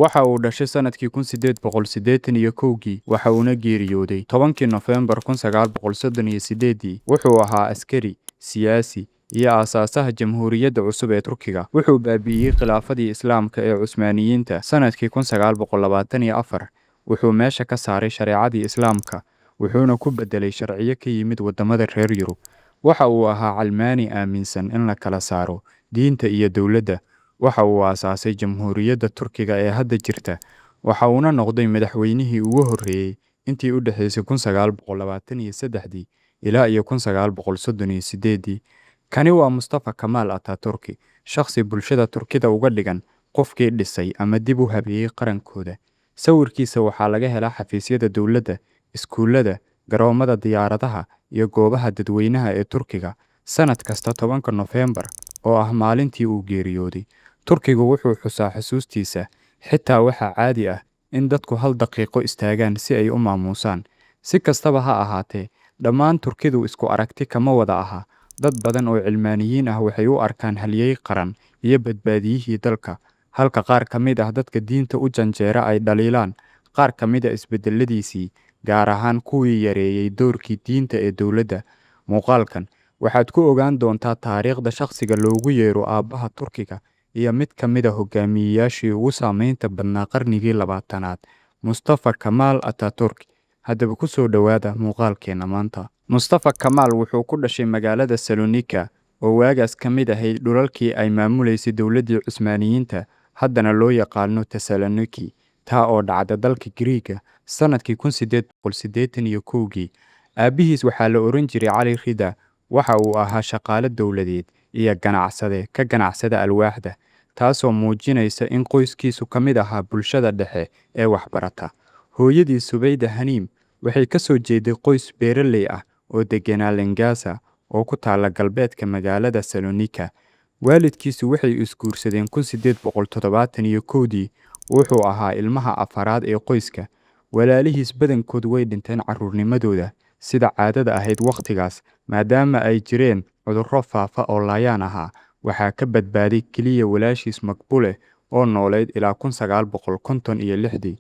Waxa uu dhashay sanadkii 1881 waxa uuna geeriyooday 10kii Noofembar 1938. Wuxuu ahaa askari, siyaasi, iyo aasaasaha Jamhuuriyadda cusub ee Turkiga. Wuxuu baabi'iyay khilaafadii Islaamka ee Cusmaaniyiinta sanadkii 1924. Wuxuu meesha ka saaray shareecadii Islaamka, wuxuuna ku beddelay sharciyo ka yimid waddamada reer Yurub. Waxa uu ahaa Calmaani aaminsan in la kala saaro diinta iyo dowladda. Waxa uu aasaasay Jamhuuriyadda Turkiga ee hadda jirta. Waxa uuna noqday madaxweynihii ugu horreeyay intii u dhaxaysay 1923 ilaa 1938. Kani waa Mustafa Kemal Atatürk, shakhsi bulshada Turkida uga dhigan qofkii dhisay ama dib u habeeyay qarankooda. Sawirkiisa waxaa laga helaa xafiisyada dowladda, iskuulada, garoomada diyaaradaha iyo goobaha dadweynaha ee Turkiga. Sanad kasta 10 Noofembar oo ah maalintii uu geeriyooday, Turkigu wuxuu xusaa xusuustiisa. Xitaa waxaa caadi ah in dadku hal daqiiqo istaagaan si ay u maamuusaan. Si kastaba ha ahaatee, dhammaan Turkidu isku aragti kama wada aha. Dad badan oo cilmaaniyiin ah waxay u arkaan halyay qaran iyo badbaadiyihii dalka, halka qaar ka mid ah dadka diinta u janjeera ay dhaliilaan qaar ka mid ah isbedeladiisii, gaar ahaan kuwii yareeyay doorkii diinta ee dowladda. Muuqaalkan waxaad ku ogaan doontaa taariikhda shakhsiga loogu yeero aabbaha Turkiga iyo mid ka mid ah hogaamiyeyaashii ugu saameynta badnaa qarnigii 20aad, Mustafa Kemal Atatürk. Haddaba ku soo dhowaada muuqaalkeena maanta. Mustafa Kemal wuxuu ku dhashay magaalada Salonika oo waagaas ka mid ahayd dhulalkii ay maamuleysay dowladdii Cusmaaniyiinta, haddana loo yaqaano Thessaloniki, taa oo dhacda dalka Giriiga sanadkii 1881. Aabbihiis waxaa la oran jiray Cali Rida. Waxa uu ahaa shaqaale dowladeed iyo ganacsade ka ganacsada alwaaxda, taasoo muujinaysa in qoyskiisu ka mid ahaa bulshada dhexe ee waxbarata. Hooyadii Subayda Haniim waxay ka soo jeeday qoys beeraley ah oo deganaa Lengasa oo ku taala galbeedka magaalada Salonika. Waalidkiisu waxay isguursadeen 1871. Wuxuu ahaa ilmaha afaraad ee qoyska. Walaalihiis badankood way dhinteen carruurnimadooda, sida caadada ahayd wakhtigaas, maadaama ay jireen cudurro faafa oo laayaan ahaa. Waxaa ka badbaaday keliya walaashiis Maqbule oo noolayd ilaa 1956.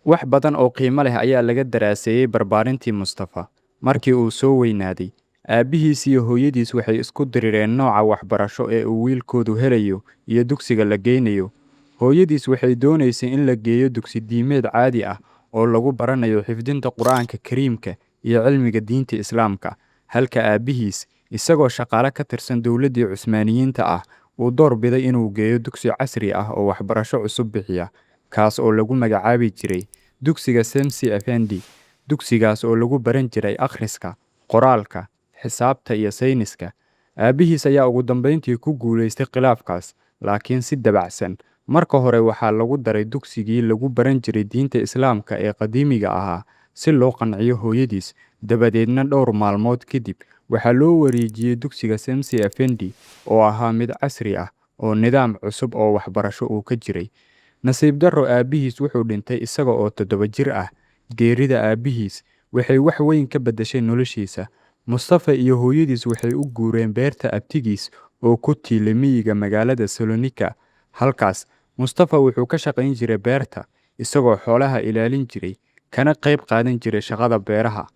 Wax badan oo qiimo leh ayaa laga daraaseeyay barbaarintii Mustafa. Markii uu soo weynaaday, aabbihiis iyo hooyadiis waxay isku dirireen nooca waxbarasho ee uu wiilkoodu helayo iyo dugsiga la geynayo. Hooyadiis waxay doonaysay in la geeyo dugsi diimeed caadi ah oo lagu baranayo xifdinta Qur'aanka Kariimka iyo cilmiga diinta Islaamka, halka aabbihiis, isagoo shaqaale ka tirsan dowladdii Cusmaaniyiinta ah, uu door biday inuu geeyo dugsi casri ah oo waxbarasho cusub bixiya, kaas oo lagu magacaabi jiray dugsiga Semsi Efendi. Dugsigaas oo lagu baran jiray akhriska, qoraalka, xisaabta iyo sayniska. Aabbihiis ayaa ugu dambeyntii ku guulaystay khilaafkaas, laakiin si dabacsan. Marka hore waxaa lagu daray dugsigii lagu baran jiray diinta Islaamka ee qadiimiga ahaa si loo qanciyo hooyadiis. Dabadeedna dhowr maalmood kadib waxaa loo wareejiyay dugsiga Semsi Efendi oo ahaa mid casri ah oo nidaam cusub oo waxbarasho uu ka jiray. Nasiib darro, aabbihiis wuxuu dhintay isaga oo 7 jir ah. Geerida aabbihiis waxay wax weyn ka beddeshay noloshiisa. Mustafa iyo hooyadiis waxay u guureen beerta abtigiis oo ku tiilay miyiga magaalada Salonika. Halkaas Mustafa wuxuu ka shaqayn jiray beerta, isagoo xoolaha ilaalin jiray, kana qayb qaadan jiray shaqada beeraha.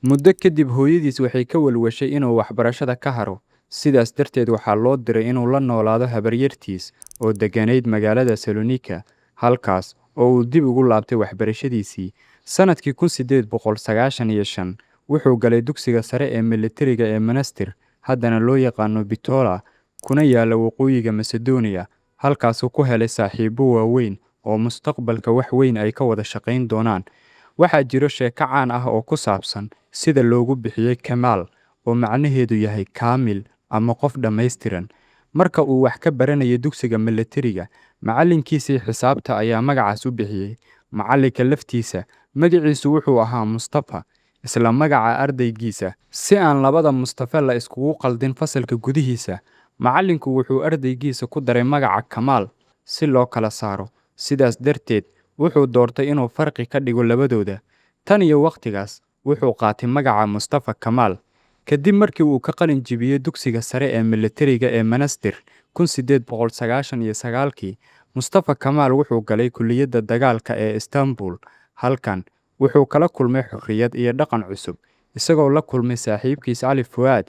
Muddo kadib, hooyadiis waxay ka walwashay inuu waxbarashada ka haro. Sidaas darteed waxaa loo diray inuu la noolaado habaryartiis oo degganayd magaalada Salonika, halkaas oo uu dib ugu laabtay waxbarashadiisii. Sanadkii 1895 wuxuu galay dugsiga sare ee militariga ee Manastir, haddana loo yaqaano Bitola, kuna yaala waqooyiga Macedonia. Halkaasuu ku helay saaxiibo waaweyn oo mustaqbalka wax weyn ay ka wada shaqayn doonaan. Waxaa jiro sheeko caan ah oo ku saabsan sida loogu bixiyay Kemal, oo macnaheedu yahay kaamil ama qof dhammaystiran. Marka uu wax ka baranayay dugsiga militariga, macallinkiisii xisaabta ayaa magacaas u bixiyay. Macallinka laftiisa magaciisu wuxuu ahaa Mustafa, isla magaca ardaygiisa. Si aan labada Mustafa la iskugu qaldin fasalka gudihiisa, macallinku wuxuu ardaygiisa ku daray magaca Kemal si loo kala saaro. Sidaas darteed, wuxuu doortay inuu farqi ka dhigo labadooda. Tan iyo waqtigaas, wuxuu qaatay magaca Mustafa Kemal. Kadib markii uu ka qalin jebiyay dugsiga sare ee militariga ee Manastir 1899, Mustafa Kamal wuxuu galay kulliyadda dagaalka ee Istanbul. Halkan wuxuu kala kulmay xorriyad iyo dhaqan cusub, isagoo la kulmay saaxiibkiis Cali Fuad.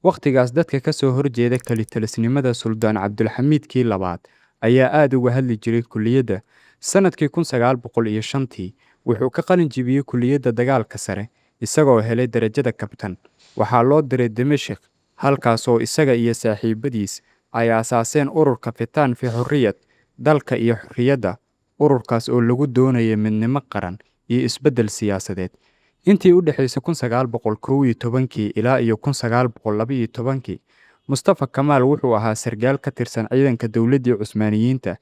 Waqtigaas dadka ka soo horjeeda kalitalisnimada Suldaan Cabdulxamiidkii labaad ayaa aad uga hadli jiray kulliyadda. Sanadkii 1905 wuxuu ka qalin jebiyey kulliyadda dagaalka sare, isagoo helay darajada kabtan. Waxaa loo diray Dimashq, halkaasoo isaga iyo saaxiibadiis ay aasaaseen ururka Fitaan fi Xurriyad, dalka iyo xorriyadda. Ururkaas oo lagu doonayay midnimo qaran iyo isbeddel siyaasadeed. Intii u dhaxaysay 1911 ilaa 1912, Mustafa Kamal wuxuu ahaa sargaal ka tirsan ciidanka dowladdii Cusmaaniyiinta.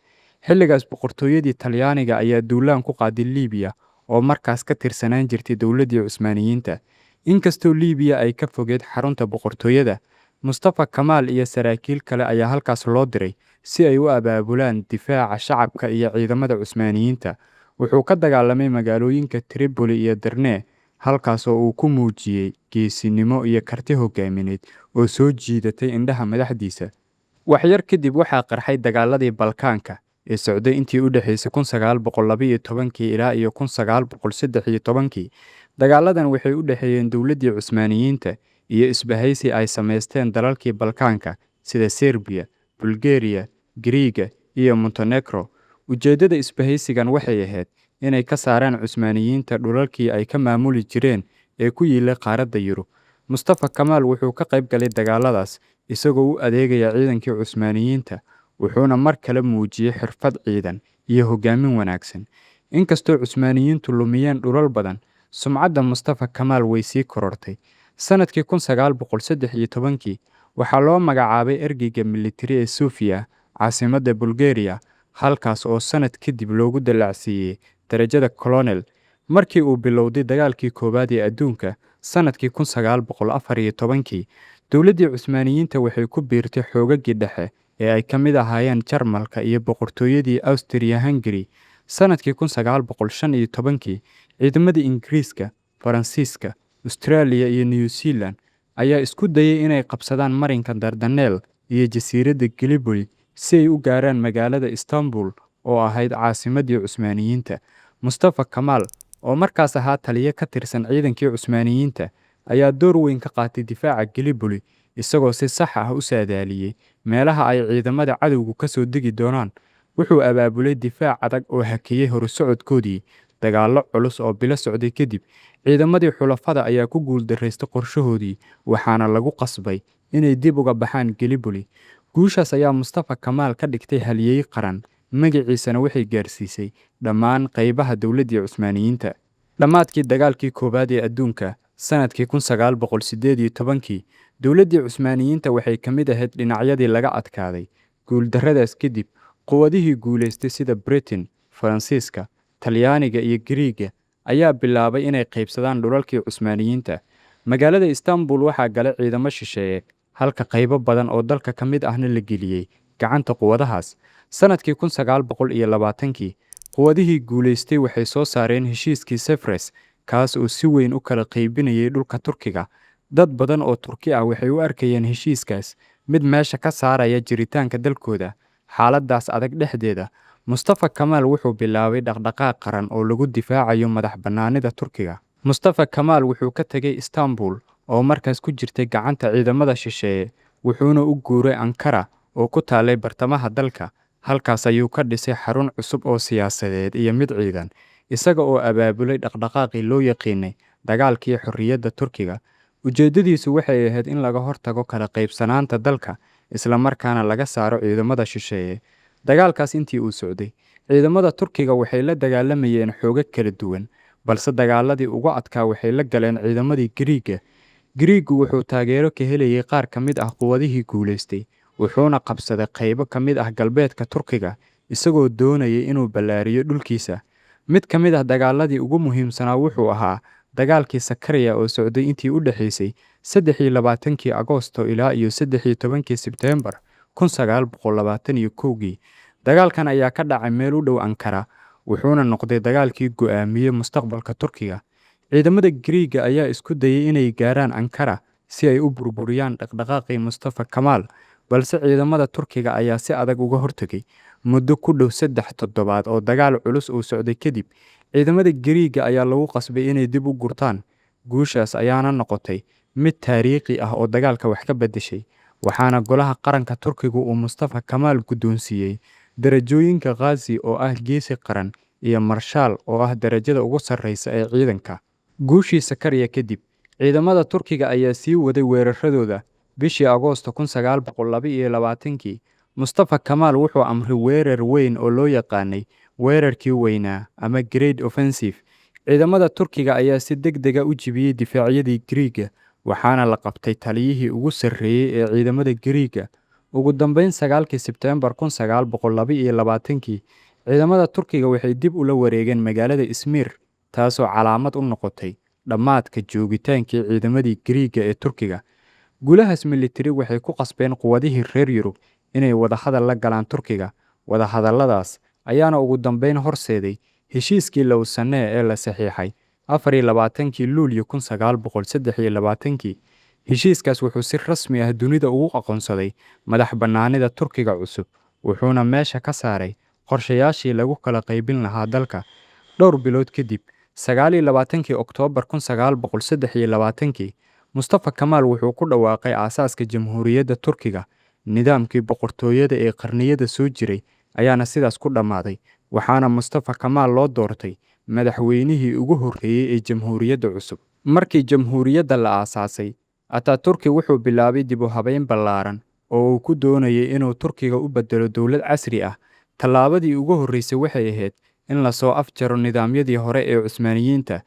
Xilligaas boqortooyadii Talyaaniga ayaa duulaan ku qaaday Liibiya oo markaas ka tirsanaan jirtay dowladdii Cusmaaniyiinta. Inkastoo Liibiya ay ka fogeed xarunta boqortooyada, Mustafa Kamal iyo saraakiil kale ayaa halkaas loo diray si ay u abaabulaan difaaca shacabka iyo ciidamada Cusmaaniyiinta. Wuxuu ka dagaalamay magaalooyinka Tripoli iyo Derna, halkaas oo uu ku muujiyay geesinimo iyo karti hogaamineed oo soo jiidatay indhaha madaxdiisa. Waxyar kadib waxaa qarxay dagaaladii Balkaanka ee socday intii u dhaxaysay 1912 ilaa 1913. Dagaaladan waxay u dhaxeeyeen dowladdii Cusmaaniyiinta iyo isbahaysi ay samaysteen dalalkii Balkaanka sida Serbiya, Bulgaria, Giriiga iyo Montenegro. Ujeeddada isbahaysigan waxay ahayd inay ka saaraan Cusmaaniyiinta dhulalkii ay ka maamuli jireen ee ku yiilay qaaradda Yurub. Mustafa Kamal wuxuu ka qayb galay dagaaladaas isagoo u adeegaya ciidankii Cusmaaniyiinta, wuxuuna mar kale muujiyay xirfad ciidan iyo hogaamin wanaagsan. Inkastoo Cusmaaniyiintu lumiyeen dhulal badan, sumcadda Mustafa Kamal way sii korortay. Sanadkii 1913 waxaa loo magacaabay ergeyga militari ee Sofia, caasimadda Bulgaria, halkaas oo sanad kadib loogu dallacsiiyey darajada colonel. Markii uu bilowday dagaalkii koowaad ee adduunka sanadkii 1914, dowladdii Cusmaaniyiinta waxay ku biirtay xoogaggii dhexe ee ay ka mid ahaayeen Jarmalka iyo boqortooyadii Austria-Hungary. Sanadkii 1915, ciidamadii Ingiriiska, Faransiiska, Australia iyo New Zealand ayaa isku dayay inay qabsadaan marinka Dardanelles iyo jasiiradda Gallipoli si ay u gaaraan magaalada Istanbul oo ahayd caasimaddii Cusmaaniyiinta. Mustafa Kamal oo markaas ahaa taliye ka tirsan ciidankii Cusmaaniyiinta ayaa door weyn ka qaatay difaaca Gallipoli, isagoo si sax ah u saadaaliyey meelaha ay ciidamada cadowgu ka soo degi doonaan. Wuxuu abaabulay difaac adag oo hakiyey horusocodkoodii. Dagaallo culus oo bilo socday kadib, ciidamadii xulafada ayaa ku guuldareystay qorshahoodii, waxaana lagu qasbay inay dib uga baxaan Gallipoli. Guushaas ayaa Mustafa Kamal ka dhigtay halyeey qaran, magaciisana waxay gaarsiisay dhammaan qaybaha dowladdii Cusmaaniyiinta. Dhammaadkii dagaalkii koowaad ee adduunka sanadkii 1918, dowladdii Cusmaaniyiinta waxay ka mid ahayd dhinacyadii laga adkaaday. Guuldarradaas kadib, quwadihii guulaystay sida Britain, Faransiiska, Talyaaniga iyo Giriiga ayaa bilaabay inay qaybsadaan dhulalkii Cusmaaniyiinta. Magaalada Istanbul waxaa galay ciidamo shisheeye, halka qaybo badan oo dalka ka mid ahna la geliyey gacanta quwadahaas. Sanadkii 1920, quwadihii guulaystay waxay soo saareen heshiiskii Sevres, kaas oo si weyn u kala qaybinayay dhulka Turkiga. Dad badan oo Turki ah waxay u arkayeen heshiiskaas mid meesha ka saaraya jiritaanka dalkooda. Xaaladdaas adag dhexdeeda, Mustafa Kamal wuxuu bilaabay dhaqdhaqaaq qaran oo lagu difaacayo madax-bannaanida Turkiga. Mustafa Kamal wuxuu ka tegay Istanbul oo markaas ku jirtay gacanta ciidamada shisheeye, wuxuuna u guuray Ankara oo ku taalay bartamaha dalka. Halkaas ayuu ka dhisay xarun cusub oo siyaasadeed iyo mid ciidan, isaga oo abaabulay dhaqdhaqaaqii loo yaqiinay dagaalkii xorriyadda Turkiga. Ujeeddadiisu waxay ahayd in laga hortago kala qaybsanaanta dalka, isla markaana laga saaro ciidamada shisheeye. Dagaalkaas intii uu socday, ciidamada Turkiga waxay la dagaalamayeen xoogag kala duwan, balse dagaaladii ugu adkaa waxay la galeen ciidamadii Giriiga. Giriigu wuxuu taageero ka helayay qaar ka mid ah quwadihii guulaystay, wuxuuna qabsaday qaybo ka mid ah galbeedka Turkiga, isagoo doonayay inuu ballaariyo dhulkiisa. Mid ka mid ah dagaaladii ugu muhiimsanaa wuxuu ahaa dagaalkii Sakarya oo socday intii u dhaxaysay 23 Agoosto ilaa 13 Sebteembar 1921. Dagaalkan ayaa ka dhacay meel u dhow Ankara, wuxuuna noqday dagaalkii go'aamiyey mustaqbalka Turkiga. Ciidamada Giriiga ayaa isku dayay inay gaaraan Ankara si ay u burburiyaan dhaqdhaqaaqii Mustafa Kamal, balse ciidamada Turkiga ayaa si adag uga hortagay. Muddo ku dhow 3 toddobaad oo dagaal culus uu socday kadib, ciidamada Giriigga ayaa lagu qasbay inay dib u gurtaan. Guushaas ayaana noqotay mid taariikhi ah oo dagaalka wax ka beddeshay, waxaana Golaha Qaranka Turkigu uu Mustafa Kemal guddoonsiiyey darajooyinka Ghazi oo ah geesi qaran iyo Marshal oo ah darajada ugu sarreysa ee ciidanka. Guushii Sakarya kadib, ciidamada Turkiga ayaa sii waday weeraradooda. Bishii Agoosto 1922, Mustafa Kemal wuxuu amray weerar weyn oo loo yaqaanay weerarkii weynaa ama Great Offensive. Ciidamada Turkiga ayaa si degdeg ah u jebiyey difaacyadii Giriigga, waxaana la qabtay taliyihii ugu sarreeyay ee ciidamada Giriigga. Ugu dambeyn, 9kii Sebteembar 1922, ciidamada Turkiga waxay dib ula wareegeen magaalada Izmir, taasoo calaamad u noqotay dhammaadka joogitaankii ciidamadii Giriigga ee Turkiga. Guulahaas militari waxay ku qasbeen quwadihii reer Yurub inay wadahadal la galaan Turkiga. Wadahadalladaas ayaana ugu dambeyn horseeday heshiiskii Lausanne ee la saxiixay 24kii Luulyo 1923. Heshiiskaas wuxuu si rasmi ah dunida ugu aqoonsaday madax-bannaanida Turkiga cusub, wuxuuna meesha ka saaray qorshayaashii lagu kala qaybin lahaa dalka. Dhowr bilood kadib, 29kii Oktoobar 1923, Mustafa Kemal wuxuu ku dhawaaqay aasaaska Jamhuuriyadda Turkiga. Nidaamkii boqortooyada ee qarniyada soo jiray ayaana sidaas ku dhammaaday, waxaana Mustafa Kemal loo doortay madaxweynihii ugu horreeyay ee jamhuuriyadda cusub. Markii jamhuuriyadda la aasaasay, Atatürk wuxuu bilaabay dib u habeyn ballaaran oo uu ku doonayay inuu Turkiga u beddelo dowlad casri ah. Tallaabadii ugu horreysay waxay ahayd in la soo afjaro nidaamyadii hore ee Cusmaaniyiinta.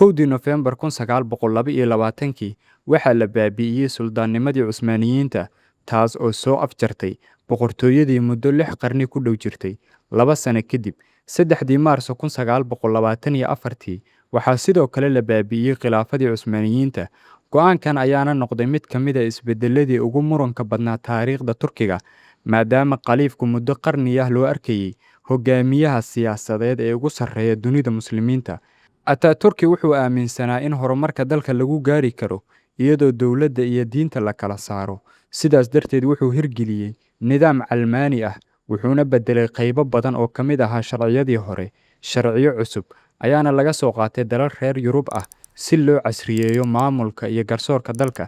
1 Noofembar 1922, waxaa la baabi'iyey suldaannimadii Cusmaaniyiinta, taas oo soo afjartay boqortooyadii muddo 6 qarni ku dhow jirtay. 2 sano kadib, 3 Maarso 1924, waxaa sidoo kale la baabi'iyey khilaafadii Cusmaaniyiinta. Go'aankan ayaana noqday mid ka mid ah isbeddeladii ugu muranka badnaa taariikhda Turkiga, maadaama khaliifku muddo qarniya loo arkayay hogaamiyaha siyaasadeed ee ugu sarreeya dunida Muslimiinta. Atatürk wuxuu aaminsanaa in horumarka dalka lagu gaari karo iyadoo dowladda iyo diinta la kala saaro. Sidaas darteed, wuxuu hirgeliyey nidaam calmaani ah, wuxuuna beddelay qaybo badan oo ka mid ahaa sharciyadii hore. Sharciyo cusub ayaana laga soo qaatay dalal reer Yurub ah si loo casriyeeyo maamulka iyo garsoorka dalka.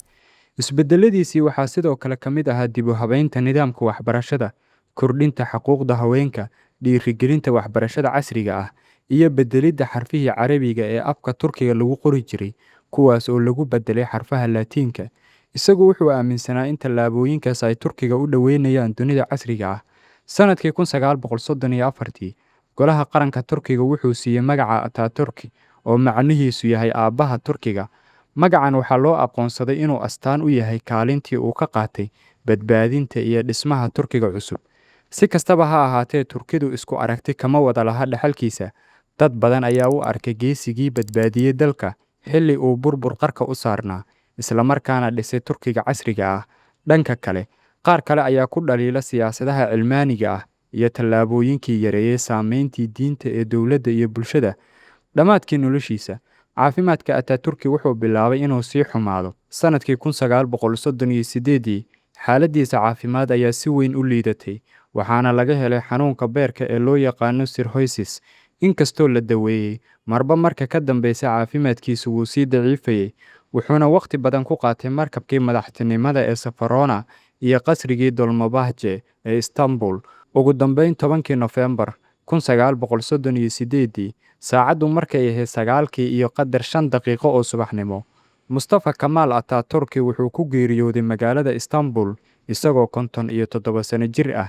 Isbeddeladiisii waxaa sidoo kale ka mid ahaa dib u habeynta nidaamka waxbarashada, kordhinta xuquuqda haweenka, dhiirigelinta waxbarashada casriga ah, iyo beddelidda xarfihii Carabiga ee afka Turkiga lagu qori jiray, kuwaas oo lagu beddelay xarfaha Laatiinka. Isagu wuxuu aaminsanaa in tallaabooyinkaas ay Turkiga u dhoweynayaan dunida casriga ah. Sanadkii 1934, Golaha Qaranka Turkiga wuxuu siiyey magaca Atatürk oo macnihiisu yahay aabbaha Turkiga. Magacan waxaa loo aqoonsaday inuu astaan u yahay kaalintii uu ka qaatay badbaadinta iyo dhismaha Turkiga cusub. Si kastaba ha ahaatee, Turkidu isku aragti kama wada laha dhaxalkiisa. Dad badan ayaa u arkay geesigii badbaadiyey dalka xilli uu burbur qarka u saarnaa, isla markaana dhisay Turkiga casriga ah. Dhanka kale, qaar kale ayaa ku dhaliila siyaasadaha cilmaaniga ah iyo tallaabooyinkii yareeyay saameyntii diinta ee dowladda iyo bulshada. Dhammaadkii noloshiisa, caafimaadka Atatürk wuxuu bilaabay inuu sii xumaado. Sanadkii 1938, xaaladdiisa caafimaad ayaa si weyn u liidatay, waxaana laga helay xanuunka beerka ee loo yaqaano cirrhosis. Inkastoo la daweeyey, marba marka ka dambeysa caafimaadkiisu wuu sii daciifayay, wuxuuna waqti badan ku qaatay markabkii madaxtinimada ee Safarona iyo qasrigii Dolmabahce ee Istanbul. Ugu dambeyn, 10kii Noofembar 1938, saacaddu markay ahayd 9:05 oo subaxnimo, Mustafa Kemal Atatürk wuxuu ku geeriyooday magaalada Istanbul isagoo 57 sano jir ah.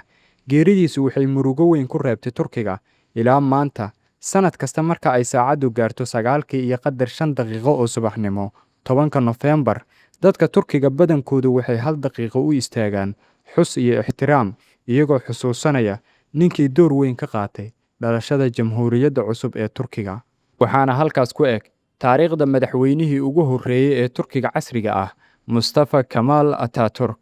Geeridiisu waxay murugo weyn ku reebtay Turkiga. Ilaa maanta, sanad kasta marka ay saacaddu gaarto 9:05 oo subaxnimo, 10 Noofembar, dadka Turkiga badankoodu waxay 1 daqiiqo u istaagaan xus iyo ixtiraam, iyagoo xusuusanaya ninkii door weyn ka qaatay dhalashada jamhuuriyadda cusub ee Turkiga. Waxaana halkaas ku eg taariikhda madaxweynihii ugu horreeyay ee Turkiga casriga ah, Mustafa Kemal Atatürk.